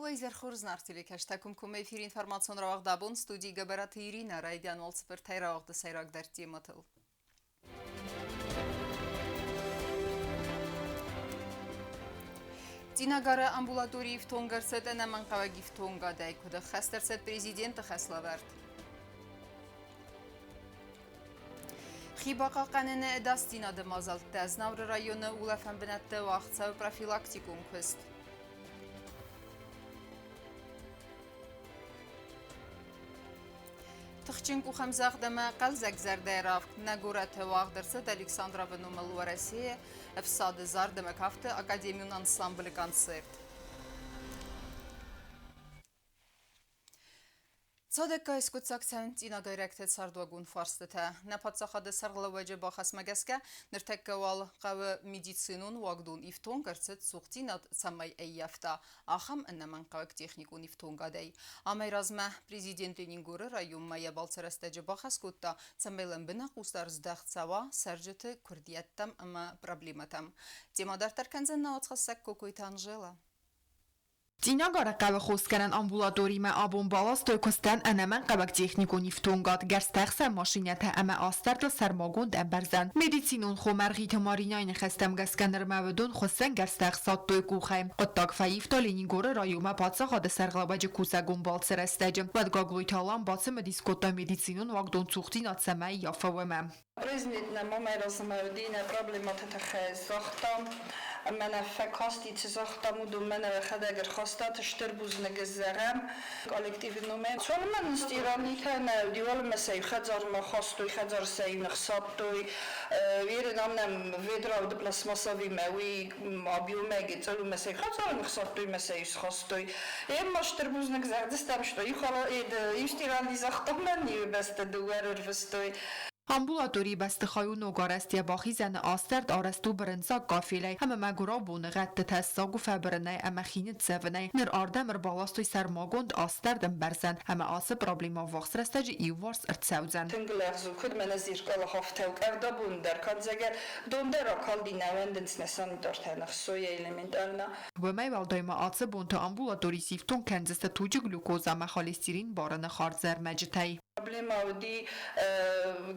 Laser Խորզնարտիլի կեշտակում կում էֆիր ինформацион րավաղ դաբուն ստուդի գաբարատı Իրինա ռայդյան ol սպրտայ րավաղ դսայրակ դերտի մտıl. Դինագարը ամբուլատորի իվտոն գրսետ է նման qavag իվտոն գադայ կուդը խաստերսետ պրեզիդենտը խեսլավերտ. Խիբակա qanene դաստինա դմազալտ դազնավրը ռայոնը ուլաֆան բնատտը վաղցավ պրոֆիլակտիկում քստ. Թխչին կուխամզաղ դմը կալզակ զարդայրավ նագորաթը վաղդրսդ Ալեքսանդրավը նոմըլու Ռասիե əfsadı zar demək hafta Akademiyun ansamblı konsert. Ցադեկա իսկուցակցան ծինագայրակտեց սարդուագուն ֆարստը նապացախադը սարղլավաջը բախասմագասկա նրթեկկավալ qavı медицинун вагдун իվտոն կրցեց սուղծինատ սամայ էյավտա ախամ ըննաման qavak տեխնիկուն իվտոն գադեի ամայրազմա պրեզիդենտին գուրը ռայում մայա բալցարաստեջը բախասկոտտա ծամելն բնակ ուստար զդաղցավա սարջըթը քուրդիատտամ ըմա պրաբլիմատամ տեմադարտարքանձն նավացխասակ կոկոյտ Անժելա. Դինագարը qavı խոսկարան ամբուլատորի մը աբոն բալաստոյ կստան անաման qavak տեխնիկուն իվտոն գատ գերստեղսը մաշինյաթը ամա աստարտը սարմագոն դեմբերզան մեդիցինուն խոմարղի թմարինայն խստամ գասկանր մավդուն խոսեն գերստեղսատ տոյ կուխայմ qտակ ֆայիվտո լինիգորը ռայումա բացախադը սարղլաբաջը կուսագոն բալցերաստեջը վադգագլույթալան բացը մդիսկոտա մեդիցինուն վագդոն ծուղտին ացամայի яфավեմը Prezidentna մամայրասմարդինը պրոբլեմաթը խեզախտամ mənə fəkastit zaxtamudu mənə xədəgər xastatı ştərbuznə gəzərəm kollektivinu mən solman istirani tənə dival məsəy xəcarma xastoy xəcar səyin xsattoy verenamnam vedravdı plasmasavi məvi abiyomegi cəlu məsəy xəcar xsattoy məsəy xastoy emma ştərbuznə gəzərdistəm что ихала istirani zaxtamən bəstə duvarır vəstoy Ամբուլատորի բաստխայուն ու գարաստիա բախիզանը աստարդ արաստու բրնցակ կաֆիլայ համը մագուրով բունղատ տասսագու ֆաբրնայ ամախինը ծավնայ նր արդամր բալաստոյ սարմագոնդ աստարդ ըմբերզան համը ասը պրոբլեմով վախսրաստաջը իվարս ըրցավձան Թնգլեղզու քուդ մենը զիրկալը հովթև կավդա բունդար կանձագեր դոնդեր ակալդի նավենդնց նեսան դորթանախ սոյա էլեմենտալնա Բմայ վալդոյմա ացը բունթը ամբուլատորի սիվտուն կենձստը թուջը գլուկոզա մախալիստիրին բարանը խարձեր մեջթայ Problema udi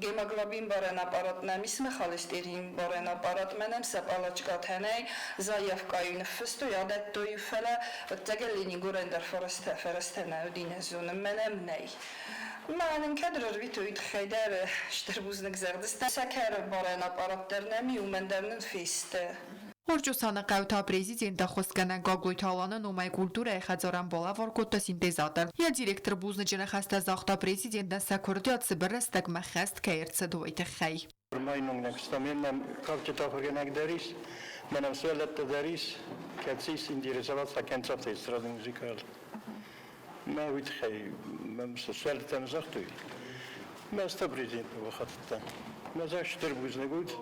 gemoglobin baranapparatna misme xolesterin baranapparat menem sepalaçkateney zayıfkayın fısto yadettoy fele tegelini gorender forestene udinezunum menem ney Mənim kadrlar vitoyt xeyder şterbuznik zerdiste seker baranapparat dernemi u mendernin fiste Orջոսանը կայութա պրեզիդենտը խոսկանա գագույթալանը նոմայ կուլտուրա է խածորան բոլավոր կոտը սինտեզատր։ Я դիրեկտոր բուզնը ջնը խաստա զախտա պրեզիդենտը սակորդյաց բրստակ մխաստ կայրցը դոյթը խայ։ Մայնունգ նեքստամենն կապչետախորգենակ դերիս, մենամ սվելետը դերիս, կացիս ինդիրեսավաց հակենցավ թե սրադին մուզիկալ։ Մա ուիտ խայ, մեմ սվելետան զախտույ։ Մեստա պրեզիդենտը վխատտան։ Մեզա շտեր բուզնեգույթ,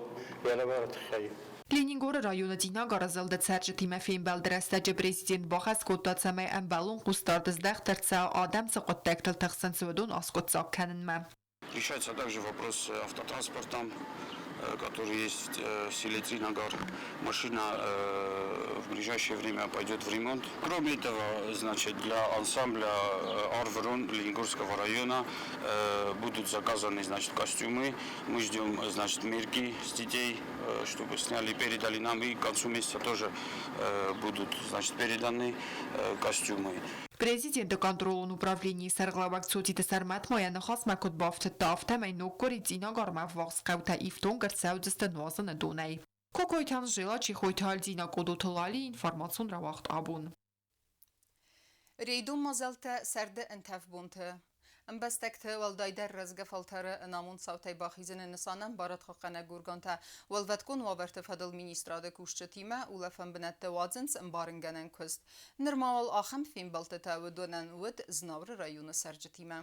վելավարդ խայ։ Լենինգորը ռայոնը դինագարը զլդը ցերջը թիմեֆին բալդրաստաճը պրեզիդենտ բոխած կոտացամայ ամբալուն կուստարդզդախ տրցա адам цоқоттектл тахсанцведун аскотсак канынма. Решается также вопрос автотранспорта, который есть в селе Цинагар. Машина в ближайшее время пойдет в ремонт. Кроме этого, значит, для ансамбля Арверон Ленингорского района будут заказаны, значит, костюмы. Мы ждем, значит, мерки с детей, чтобы сняли, передали нам. И к концу месяца тоже будут, значит, переданы костюмы. Президент контролն ուправлінի սարղլավակցոտիտը սարմատ մոյանը խասմակոտ բավթը տավթեմ այն նոկորի ծինագարմավ վաղսկավտա իվտոն գրծավձստը նոազնը դունայ։ Կոկոյթան ժելա չիխոյթալ ծինակոդոթլալի ինվարմացուն ռավաղտ աբուն։ Reydun mazalta serde entef buntu. Ըմբստեկթը վալդայդեր ռզգվալթարը նամուն սավթայ բախիզն նսանան բարատ խոխանա գուրգանտա վալվետկոն վավերտը ֆադլ մինիստրադը կուշչը թիմը ուլեֆն բնետը վadzens ըմբարնգանեն քուստ նրմալ ախամ ֆին բալտետա վդոնան ուդ զնավրը ռայունը սերջը թիմը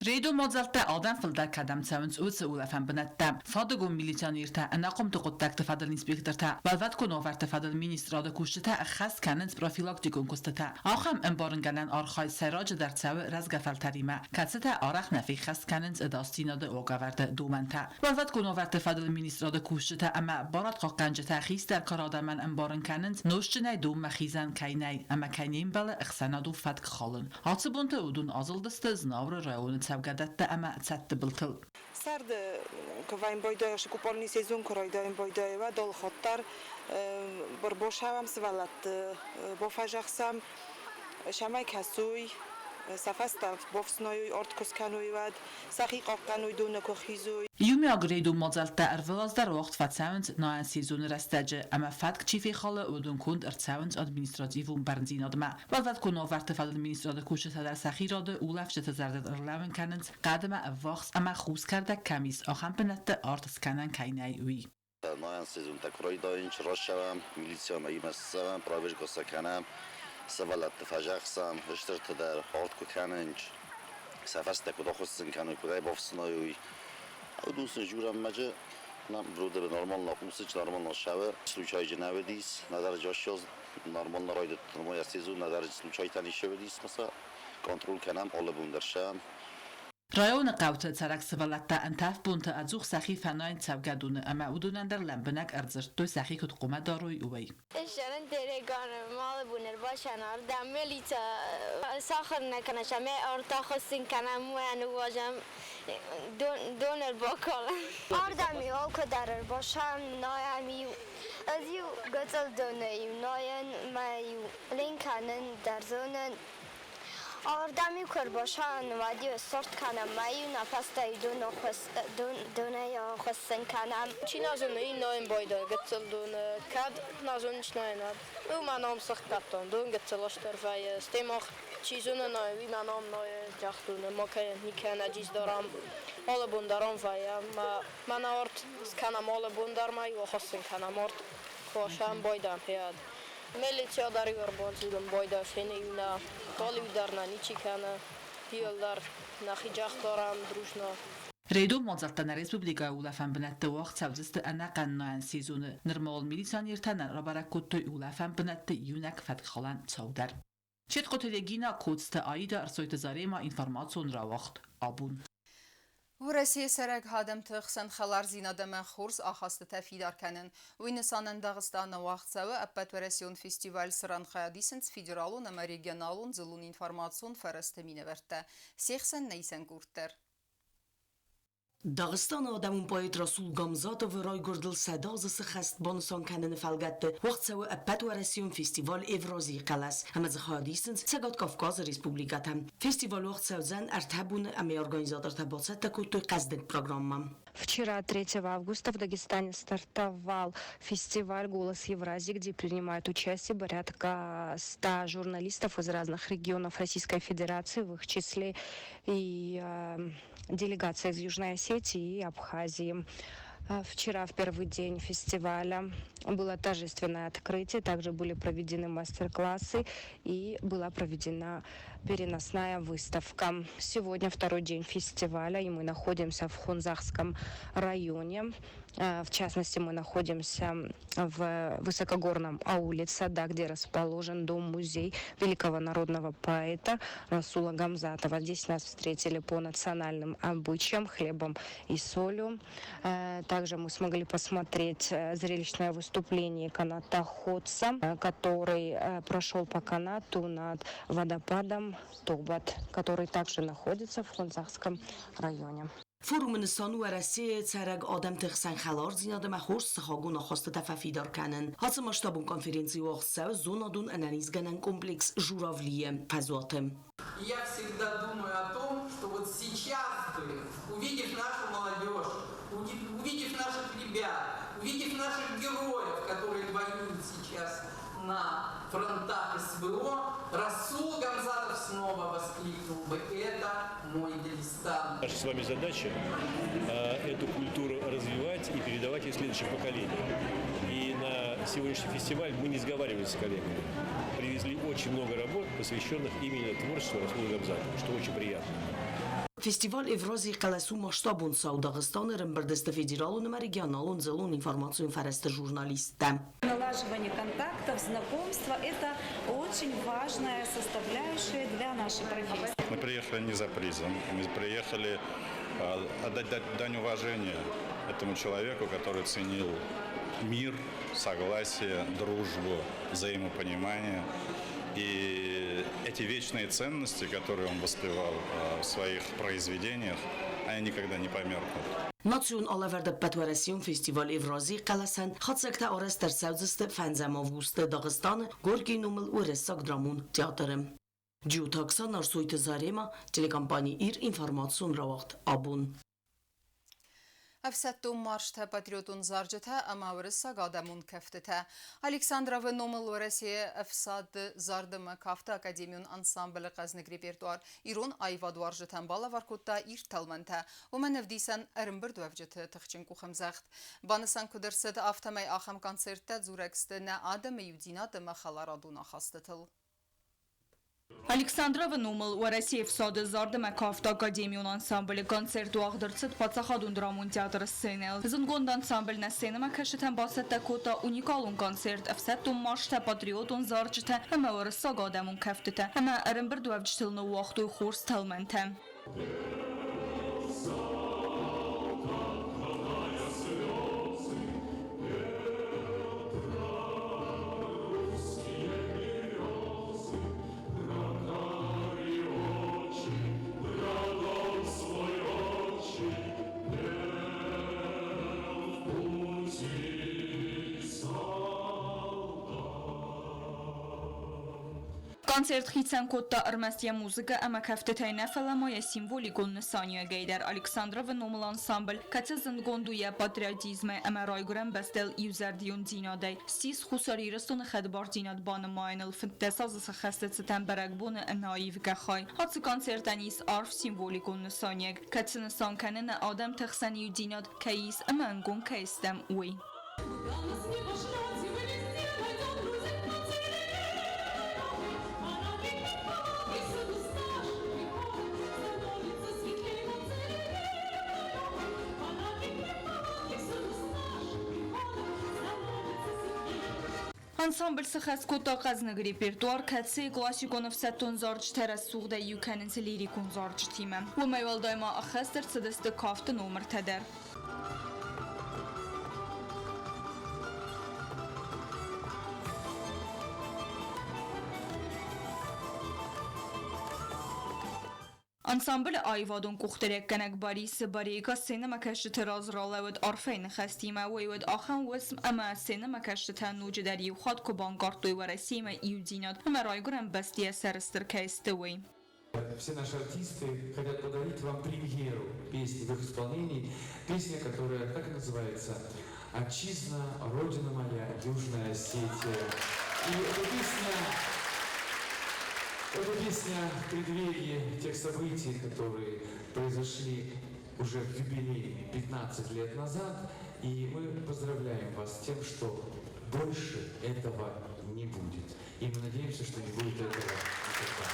ريدو مازلتا آدم فلدا کدم تاونس اوت اولفن بنتم فادگون میلیتانیرتا اناقم تقطك تفادل انسبكترتا والفت كونوفر تفادل مينسترادا كوشتا اخس كاننس بروفيلاكتيكون كوستتا آخم انبارنگلن آرخای سراج در تاو رزگفل تریمه کتستا آرخ نفی خس كاننس اداستیناد اوگاورد دومنتا والفت كونوفر تفادل مينسترادا كوشتا اما بارد قاقنجتا خیس در کارادمن انبارن كاننس نوشتنای دوم مخیزن کینای اما کینیم بله اخسانادو فتک خالن هاتسبونت اودون آزلدست زناور رایون سوگدت اما تسد بلتل سرد كواين بويدا شكوبولني سيزون كرويدا إن بويدا ودول خطر بربوشام سوالت بوفاجخسام شماي كسوي سفستا بوفسنوي أرتكوس كانوي ود سخي قاقنوي دون كوخيزوي يومي أغريدو مازلتا أرفلاز در وقت فتساونت ناين سيزون رستاجه اما فتك چيفي خاله ودون كوند ارتساونت ادمنستراتيفون برنزين ادما والفت كونو ورت فاد المنستراد كوشتا در سخي راده اولفشت زردت ارلاون كاننت قدم اواخس اما خوز کرده کمیس آخم بنت آرتس کنن کینای وی ناین سیزون تکرای داینچ راشم میلیسیا میمسم پراویج گسکنم سوالت فجاخسم هشترت در هارد کوکننج سفست کدا خستن کنه کدای بافسنایوی او دوستن جورم مجه نم بروده به نرمال ناقوسش نرمال نشوه سلوچای جنابدیس ندار جاشیاز نرمال نراید تنمای سیزون ندار سلوچای تنیشه بدیس مثلا کنترل کنم آل بوندرشم رایون قوت ترک سوالتا انتف بونت ازوخ سخی فناین تسوگدون اما اودونن در لمبنک ارزرت دوی سخی کد قومه داروی اوی اشترن ترگان مال بونر باشن آردم ملیتا ساخر نکنه شمه آرتا خستین کنم موان واجم دونر باکالم آردمی آل کدرر باشم نایمی از یو گتل دونیم ناین مایو لینکنن در زونن آردمی کر باشن ودیو سرت کنم مایو نفستای دونه یا خستن کنم چی نازن این نایم بایده گتل دون کد نازنش نایناد او منام سخت کتان دون گتلش طرفای استیماخ چیزونه نایوی منام نای جختونه ما که نیکن اجیز دارم آل بوندارم ویم من آرد کنم آل بوندار مایو خستن کنم آرد خوشم بایدم پیاد ملیتیا داری وربازیدم بایده فینیونا کالیو درنا نیچی کنه دیل در نخی جخت دارم دروشنا ريدو مازلتنا ريسبوبليكا اولافن بنت وقت سوزست انا قناين سيزون نرمال ميليسان يرتنا ربارا كوتو اولافن بنت يونك فتخلان تسودر چت قتلگينا كودست آيدا ارسويت زاريما انفرماتسون را وقت آبون و روسیه سرگ هادم تخسن خلار زینادم خورس آخاسته تفیدار کنن و این سانن داغستان وقت سوه اپت ورسیون فستیوال سران خیادیسنس فیدرالون اما ریگنالون زلون انفرماتسون فرستمینه ورده سیخسن نیسن گورتر داغستان آدمون باید رسول گامزاد و رای گردل صدازس خست بانسان کنن فلگت وقت سوه اپت ورسیون فستیوال ایورازی قلس هم از خادیسنس سگاد کافکاز ریسپوبلیکت هم فستیوال وقت سوزن ارتبون امی ارگانیزاتر تباست تکوتو قصدن پروگرامم Вчера, 3 августа, в Дагестане стартовал фестиваль «Голос Евразии», где принимают участие порядка 100 журналистов из разных регионов Российской Федерации, в их числе и делегация из Южной Осетии и Абхазии. Вчера, в первый день фестиваля, было торжественное открытие, также были проведены мастер-классы и была проведена переносная выставка. Сегодня второй день фестиваля, и мы находимся в Хунзахском районе. В частности, мы находимся в высокогорном ауле Сада, где расположен дом-музей великого народного поэта Расула Гамзатова. Здесь нас встретили по национальным обычаям, хлебом и солью. Также мы смогли посмотреть зрелищное выступление канатоходца, который прошел по канату над водопадом Тобат, который также находится в Хунзахском районе. فروم نسانو ورسیه ترگ آدم تخسن خلار زیناد مخورس سخاگون آخواسته تفافی دار کنن حاصل ماشتابون конференции وقت سو زونادون انانیزگنن комплекс журавлие фазуатем. Я всегда думаю о том, что вот сейчас бы, увидев нашу молодежь, увидев наших ребят, увидев наших героев, которые воюют сейчас на фронтах СВО, Расул Гамзатов снова воскликнул бы: «Это мой Дагестан». Наша с вами задача эту культуру развивать и передавать ее следующим поколениям. И на сегодняшний фестиваль мы не сговаривались с коллегами. Привезли очень много работ, посвященных именно творчеству Расула Гамзатова, что очень приятно. Festival Evrazii Qələsu maştabun Dağıstan Рымбырдысты федералун и регионалун зелун информацию фаресты журналистам. Налаживание контактов, знакомства – это очень важная составляющая для нашей профессии. Мы приехали не за призом, мы приехали отдать дань уважения этому человеку, который ценил мир, согласие, дружбу, взаимопонимание. И эти вечные ценности, которые он воспевал в своих произведениях, они никогда не померкнут. Nациun alaverdə Pətvərəsiyon Festival Evrazii Qələsən xatsəkdə arəstər səvzistə Fənzəm Avgustı Dağıstanı Gorgi Numul Uresak Dramun Teatrım. Ciutaksan Arsoytı Zarema telekompani informasyon ravaqt abun. Əfsətdun marştə patriotun zarcıtə əməvrısa qadəmun kəftitə. Aleksandrovı Nomul Orasiya əfsadı zardımı kafta akademiyun ansamblı qaznıq repertuar İron ayvaduar jıtən bala varkutda irtalmantə. O mənəvdiysən ərimbir dövcütü tıxçın kuxımzəxt. Banısan kudırsid aftamay axam konsertdə zurəqstı nə adımı yudinadı məxalaraduna xastıtıl. Ալեքսանդրովը նոմլ ու Ռոսիեվ սոդը զարդը մակավտ ակադեմիոն անսամբլը կոնցերտ ու աղդրցդ պացախադուն դրամուն թեատրը սցենել։ Զնգոնդ անսամբլն է սցենը մակաշտեն բասետը կոտա ունիկալուն կոնցերտ əfsətdun marştə patriotun zarcıtə həmə orısa qadəmun kəftitə həmə ərimbir dövcütülünü uaqdu xurs təlməntə. Konzert xitsən kodda ırməstiyə muzika əmə kəftətəyinə fələmoyə simvolikun nısaniyə qeydər Aleksandrova Nomul ansambl kətsə zınqonduyə patriotizmə əmə raygürən bəstəl yüzərdiyun dinadəy siz xusarırıstını xədbar dinad banı maynıl fıntəsazısı xəstətsətən bərəqbunu naiv qəxay. Hatsı konsertəniz arf simvolikun nısaniyə kətsə nısankənə adam təxsəniyu dinad kəyis əmə ənqon kəyistəm uy. Ansambl sıxəs kota qaznıq repertuar kətsi klassikonov səttun zarcı tərəs suğda yükənin lirikun zarcı timə. Bu meyvəldayma axəstər sıdısты kaftı nomər tədər. Ansambl ayvadun kuxterek kənək barisi barika sene məkəştə razralawed arfeyn xəstimə ويود آخن واسم أما سنة ما كشتها نوجداري وخد كوبان قارتوي ورسيمة يودينات أما رايقرن بستيا سرستر كايستوي. Все наши артисты хотят подарить вам премьеру песни в их исполнении. Песня, которая так и называется «Отчизна, Родина моя, Южная Осетия». И эта песня в преддверии тех событий, которые произошли уже в юбилей 15 лет назад. И мы поздравляем вас с тем, что больше этого не будет. И мы надеемся, что не будет этого никогда.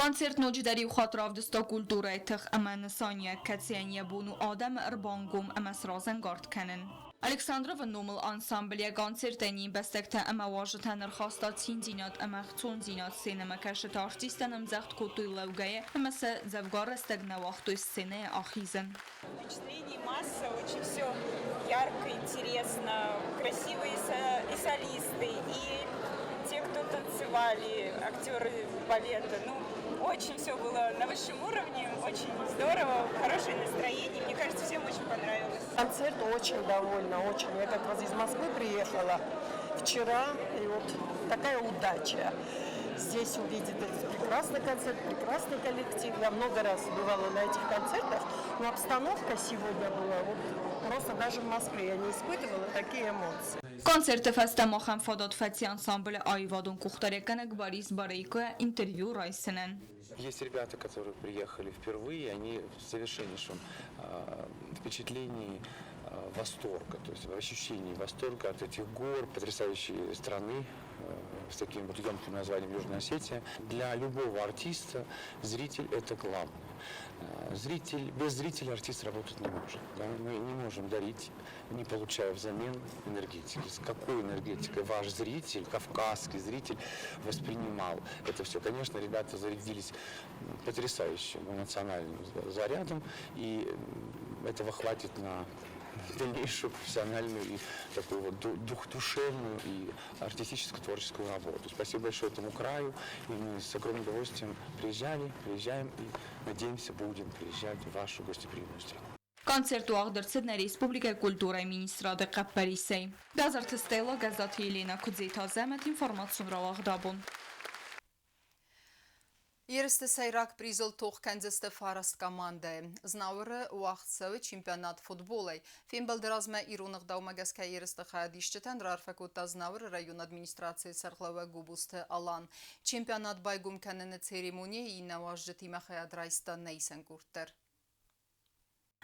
Konzert nocdari xatrafdista kultura etix əmən saniyə kətsiyen yabunu adam ərbangum əməs razen gard kənin. Aleksandrova Nomul ansambl konserteni bəstəkdə əmə vajıtən ırxasta çincinat əmə xçon zinat senəmə kəşət artistən əmzəxt kotuy ləvgəyə əməsə zəvqar əstəqnə vaxtu ssenəyə axizən. Впечатлений масса, очень все ярко, интересно, красивые и солисты, и те кто танцевали, актеры балета. Ну, очень все было на высшем уровне, очень здорово, хорошее настроение. Мне кажется, всем очень понравилось. Концерт очень довольна, очень. Я как раз из Москвы приехала вчера, и вот такая удача. Здесь увидеть этот прекрасный концерт, прекрасный коллектив. Я много раз бывала на этих концертах, но обстановка сегодня была вот просто даже в Москве. Я не испытывала такие эмоции. Կոնցերտը ֆեստամոխան ֆոդոթվեցի անսամբլը այվադուն կուխտարեկանակ Борис Барейко интервью Райсенен. Есть ребята, которые приехали впервые, они в совершеннейшем впечатлении восторга, то есть ощущении восторга от этих гор, потрясающей страны с таким вот емким названием Южная Осетия. Для любого артиста зритель – это главное. Без зрителя артист работать не может. Да? Мы не можем дарить, не получая взамен энергетики. С какой энергетикой ваш зритель, кавказский зритель, воспринимал это все? Конечно, ребята зарядились потрясающим эмоциональным зарядом, и этого хватит на дальнейшую профессиональную и такую вот душевную и артистическую творческую работу. Спасибо большое этому краю, и мы с огромным удовольствием приезжаем и надеемся, будем приезжать в вашу гостеприимную страну. Կոնցերտու աղդրցել Республիկայի կուլտուրայի մինիստրատը Կապարիսեի։ Գազարթ ստելո գազաթի Елена Կուձեյթազեմետ ինֆորմացիոն ռաղդաբուն։ Երստը սայրակ պրիզլ թող կենձստը վարաստ կամանդը է։ Զնավուրը ու աղցավը չիմպիոնատ ֆուտբոլ է։ Ֆիմբել դրազմ է իրունղ դավմագասկա երստը խայադիշչտեն ռարվեկոտա զնավուրը ռայուն ադմինիստրացիի սարղլավը գուբուստը ալան։ Չիմպիոնատ բայգում կենենը ցերեմոնիա ի նավաժջտի մախայադրայստա նեյսեն կուրտեր։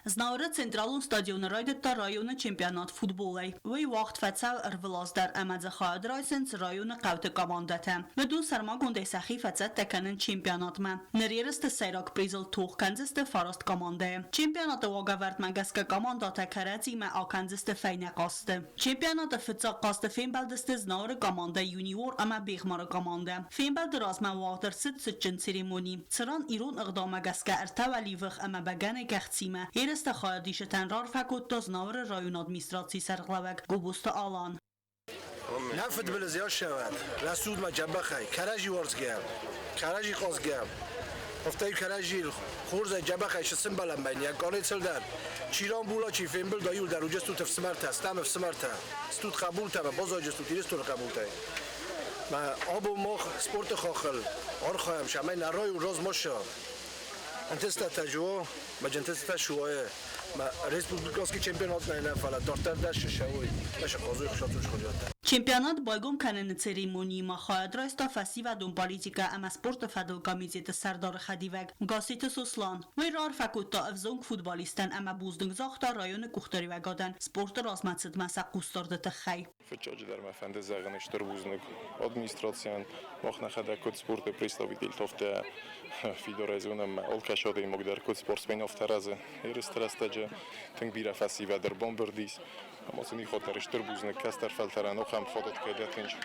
Znauırı Centralun stadionu raydıqda rayonu çempionat futbolay. Ve vaxt fətsə ırvılazdar əmədzə xayadraysınc rayonu qavtı komandətə. Ve dun sarma gonday səxi fətsə təkənin çempionatmə. Nəriyəristə səyrak prizil tox kənzistə farast komandaya. Çempionatı vaqavərt məgəskə komandata kərəcimə akənzistə fəynə qastı. Çempionatı fıtsaq qastı fenbəldistə Znauırı komanda junior əmə bexmarı komanda. Fenbəldi razmə vaqdır sıt-sıtçın seremoni. Sıran İron ıqda məgəskə ərtəvəlivıq əmə bəgənə gəxcimə. Երստը խայադիշտեն ռարվակոտտո Znauırı rayon administrasiyi sərqlavək Qubus'ta alan. نفت بلزیار شود رسول ما جنبه خی کرجی ورزگم کرجی قازگم افتای کرجی خورز جنبه خی شسم بلند بین یک گانه چل در چیران بولا چی فیلم بل دایول در اوجه ستوت افسمرت است تم افسمرت ستوت قبول تا باز آجه ستوت ایرست رو قبول تا ما آب و مخ سپورت خاخل آر خواهم شمه نرای و راز ماشا انتست تجوا مجنتست شوایه ما ریسپوبلیکاسکی چمپیونات نه فعلا دارتر داشت شوی باشه قاضی خشاتوش خودت Çempionat bayqom kənəni seremoniya xayadraysta festivalun politika əmə sport fədil komiteti sərdarı xədivək qasiti Soslan və rar fəkutda əvzong futbolistən əmə buzdung zaxta rayonu kuxtari və qadan sport razmətsid məsə qustardı təxəy. Фичаджидер мефенде зэгэн штырбузник администрациян махна хадакот спорта представитель тофте федерациям олкашоды могдар кот спортсмен офтаразы эрестрастаджа тингбира фестивалдер бомбардис амасыни хотар штырбузник кастер фелтеран охам фотот кедетинч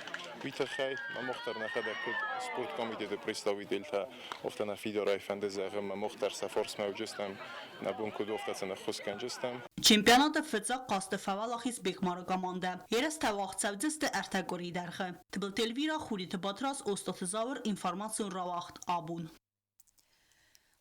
витахай мохтар нахадакот спорт комитети представитель та офтана федерация фенде зэгэн мохтар сафорс мавжустам набункод офтасына хусканжустам Çempionatı fıtsaq qastı fəvalaxis bexmarı komanda. Yerəs təvaxt səvcistə ərtəqori dərxı. Tıbil telvira xuriti batras ostatı zavır informasyon ravaxt abun.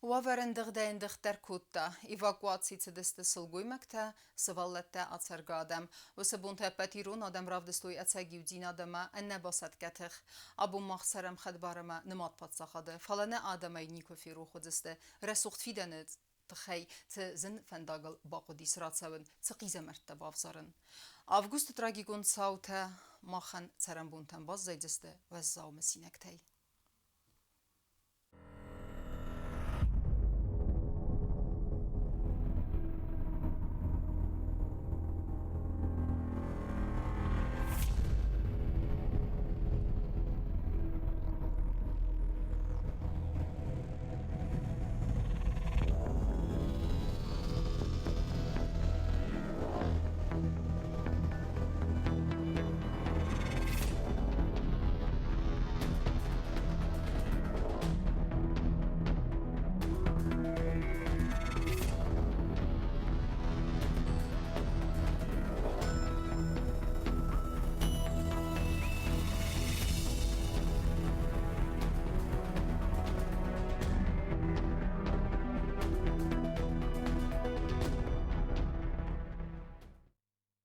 Ուավերն դղդեն դղտեր կուտտա, իվակուացիցը դստը սլգույմակտա, սվալլետտա ացարգադեմ, վսբուն թեպետիրուն ադեմ ռավդստույ ացագի ուդին ադեմա ըննե բասատ կաթխ, աբուն մաղսարեմ խդբարեմա նմատ պատսախադը, ֆալանե ադեմայ նիկոֆի ռուխու դստը, ռեսուղտ ֆիդենեց, تخي تزن فنداغل باقو ديسراتساون تقيزة مرتب أفزارن. أفغوست تراجيكون صوتا ماخن ترنبون تنباز زيدسته وزاو مسينكتاي.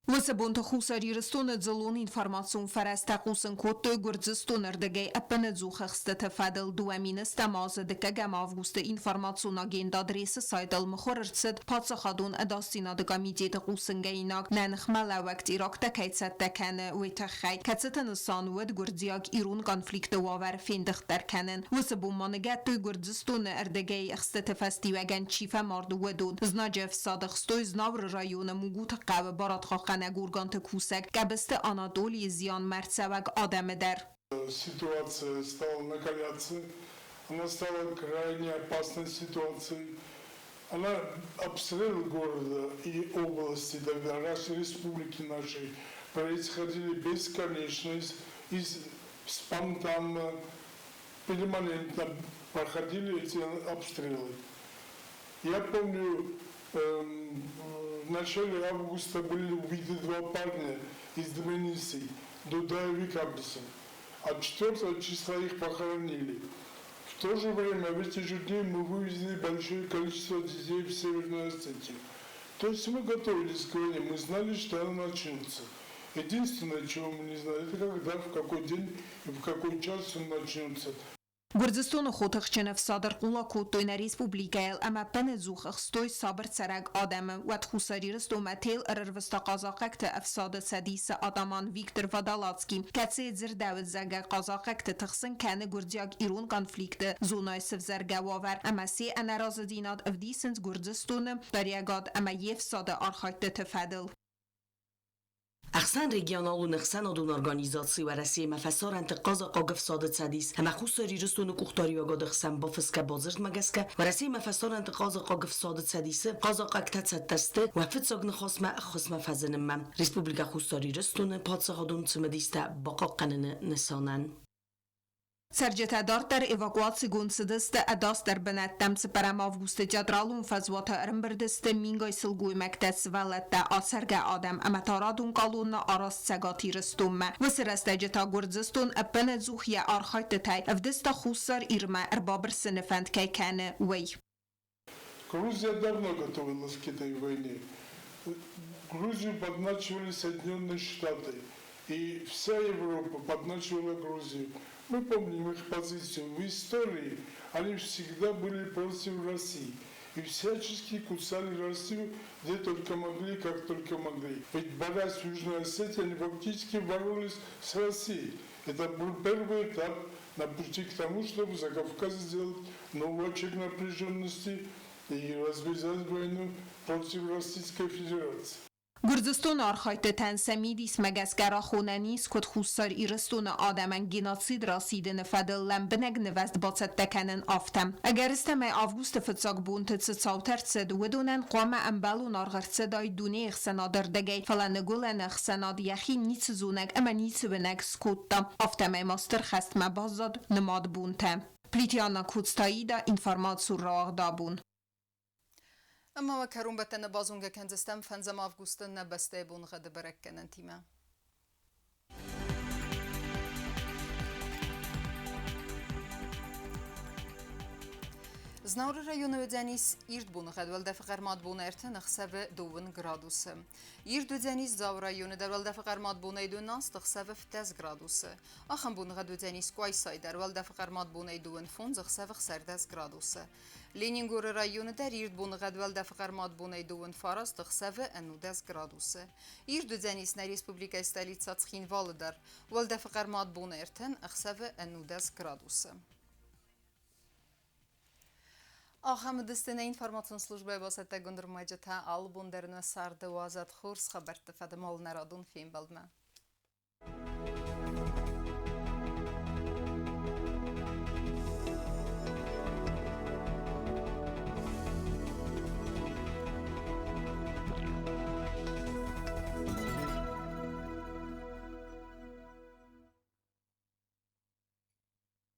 Высыбунты хусарирыстуны дзылун информацион фараста хусын коттой гурдзыстуныр дегей аппаны зухахсты тефадыл дуаминыс тамазы декагам августы информацион агенда адресы сайдал мхорырцыд пацахадун адастина дегамидеты хусын гейнаг нанхмала вакт Иракта кайцат деканы уйтахай кацытынысан уд гурдзияг ирун конфликты вавар фендихтар канын высыбун маныгаттой гурдзыстуны ардегей ахсты тефастиваган чифа марду ودون знажев садыхстой знавр района мугут قو барат خاخنه گورگانت کوسک گبست آنادولی زیان مرتسوگ آدم در. Ситуация стала накаляться, она стала крайне опасной ситуацией. Она обстрел города и области, тогда республики нашей происходили бесконечно, спонтанно, перманентно проходили эти обстрелы. Я помню, в начале августа были убиты 2 парня из Тбилиси, Дудаев и Кабдисов, а 4 числа их похоронили. В то же время в эти же дни мы вывезли большое количество детей в Северную Осетию. То есть мы готовились к войне, мы знали, что она начнется. Единственное, чего мы не знали, это когда, в какой день и в какой час он начнется. گرزستون خودخ چنف صادر قولا کوتوین ریسپوبلیکایل اما پن زوخ ستوی صابر سرگ آدم و تخوصاری رستومتیل ارروستا قازاقکت افساد سدیس آدمان ویکتر ودالاتسکی کتسی زرداوت زرگ قازاقکت تخصن کنه گرزیاگ ایرون کنفلیکت زونای سفزرگ واور اما سی انراز دیناد افدیسنز گرزستون دریاگاد اما یفساد آرخایت تفادل أحسن ريجيونال ونخسن أدون أورغانيزاتسي ورسي مفسار انتقاز قاقف صادت ساديس هم خصوصي رستون كوختاري وجود خسن بافسك بازرت مجسك ورسي مفسار انتقاز قاقف صادت ساديس قازاق اكتت ستسته وفت ساقن خصم فزن من ريسبوبليكا خصوصي رستون پادشاه دون تمديسته باقا قنن نسانن سرجت دار در اواکواتسی گونسدست اداس در بنات تمس پرم آفگوست جدرالون فزوات ارمبردست مینگای سلگوی مکتس ولت آسرگ آدم اما تارادون قالون آراست سگاتی رستوم و سرست جتا گرزستون اپن زوخی آرخایت تای افدست خوصر ایرما اربابر سنفند که کنه وی Грузия давно готовилась к этой войне. Грузию подначивали Соединенные Штаты. И вся Европа подначивала Грузию. Мы помним их позицию в истории. Они всегда были против России. И всячески кусали Россию, где только могли, как только могли. Ведь борясь в Южной Осетии, они фактически боролись с Россией. Это был первый этап на пути к тому, чтобы за Кавказ сделать новый очаг напряженности и развязать войну против Российской Федерации. گرزستون آرخایت تنسمیدیس مگسگرا خوننیس کد خوصار ایرستون آدمن گیناتسید راسیدن فدل لنبنگ نوست باست دکنن آفتم. اگر استمه آفگوست فتساق بونت تساوتر تسد ودونن قوام انبالون آرغرت دای دونه اخسنا دردگی فلنگولن اخسنا دیخی نیت زونگ اما نیت بنگ سکوتا. آفتم ماستر خست مبازد نماد بونته. پلیتیانا کودستایی دا انفرمات سراغ دابون. اما وكرون بتن بازونجا كنزستم فنزم افغوستن نبسته بون غد بركن انتيما Знаур районы өдзәнис ирд буны ғадвалда фиғармат буны әртін ұқсавы 2 градусы. Ирд өдзәнис зау районы дарвалда фиғармат буны айдуыннас ұқсавы 10 градусы. Ахын буны ғад өдзәнис қойсай дарвалда фиғармат буны айдуын фон ұқсавы 10 градусы. Ленингоры районы дар ирд буны ғадвалда фиғармат буны айдуын фарас ұқсавы 10 градусы. Ирд өдзәнис на республика столица Цхинвалы дар валда фиғармат буны әртін ұқсавы 10 градусы. آخام دستنه اینفرماسیون службы واسطه گندر مجتا آلبوم درن سرد وازد خورس خبرت فدمال نرادون فیلم بلدم.